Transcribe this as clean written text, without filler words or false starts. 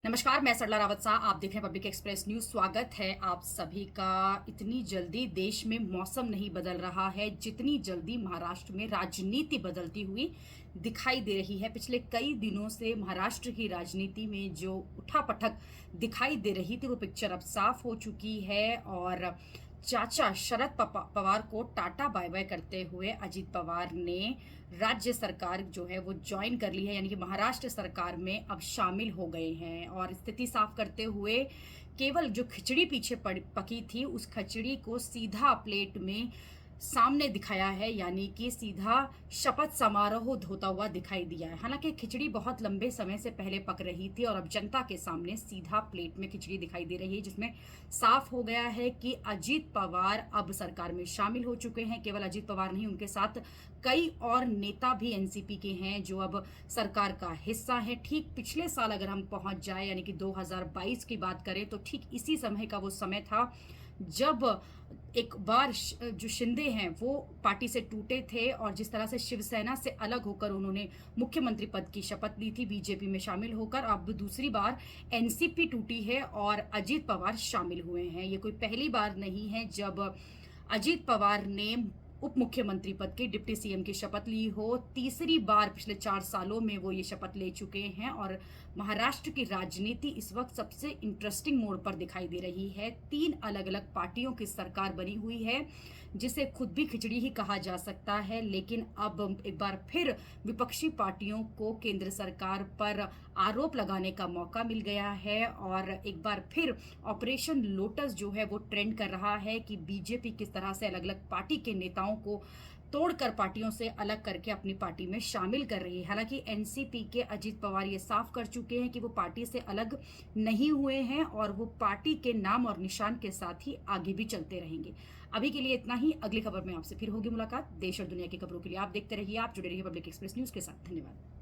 नमस्कार, मैं सरला रावत साह। आप देख रहे हैं पब्लिक एक्सप्रेस न्यूज। स्वागत है आप सभी का। इतनी जल्दी देश में मौसम नहीं बदल रहा है जितनी जल्दी महाराष्ट्र में राजनीति बदलती हुई दिखाई दे रही है। पिछले कई दिनों से महाराष्ट्र की राजनीति में जो उठापटक दिखाई दे रही थी वो पिक्चर अब साफ हो चुकी है और चाचा शरद पवार को टाटा बाय बाय करते हुए अजीत पवार ने राज्य सरकार जो है वो ज्वाइन कर ली है, यानी कि महाराष्ट्र सरकार में अब शामिल हो गए हैं। और स्थिति साफ करते हुए केवल जो खिचड़ी पीछे पकी थी उस खिचड़ी को सीधा प्लेट में सामने दिखाया है, यानी कि सीधा शपथ समारोह होता हुआ दिखाई दिया है। हालांकि खिचड़ी बहुत लंबे समय से पहले पक रही थी और अब जनता के सामने सीधा प्लेट में खिचड़ी दिखाई दे रही है, जिसमें साफ हो गया है कि अजीत पवार अब सरकार में शामिल हो चुके हैं। केवल अजीत पवार नहीं, उनके साथ कई और नेता भी एनसीपी के हैं जो अब सरकार का हिस्सा है। ठीक पिछले साल अगर हम पहुंच जाए, यानी कि 2022 की बात करें, तो ठीक इसी समय का वो समय था जब एक बार जो शिंदे हैं वो पार्टी से टूटे थे और जिस तरह से शिवसेना से अलग होकर उन्होंने मुख्यमंत्री पद की शपथ ली थी बीजेपी में शामिल होकर। अब दूसरी बार एनसीपी टूटी है और अजीत पवार शामिल हुए हैं। ये कोई पहली बार नहीं है जब अजीत पवार ने उप मुख्यमंत्री पद के डिप्टी सीएम की शपथ ली हो। तीसरी बार पिछले 4 सालों में वो ये शपथ ले चुके हैं और महाराष्ट्र की राजनीति इस वक्त सबसे इंटरेस्टिंग मोड़ पर दिखाई दे रही है। 3 अलग अलग पार्टियों की सरकार बनी हुई है, जिसे खुद भी खिचड़ी ही कहा जा सकता है। लेकिन अब एक बार फिर विपक्षी पार्टियों को केंद्र सरकार पर आरोप लगाने का मौका मिल गया है और एक बार फिर ऑपरेशन लोटस जो है वो ट्रेंड कर रहा है कि बीजेपी किस तरह से अलग अलग पार्टी के नेताओं को तोड़कर पार्टियों से अलग करके अपनी पार्टी में शामिल कर रही है। हालांकि एनसीपी के अजीत पवार ये साफ कर चुके हैं कि वो पार्टी से अलग नहीं हुए हैं और वो पार्टी के नाम और निशान के साथ ही आगे भी चलते रहेंगे। अभी के लिए इतना ही। अगली खबर में आपसे फिर होगी मुलाकात। देश और दुनिया की खबरों के लिए आप देखते रहिए, आप जुड़े रहिए पब्लिक एक्सप्रेस न्यूज के साथ। धन्यवाद।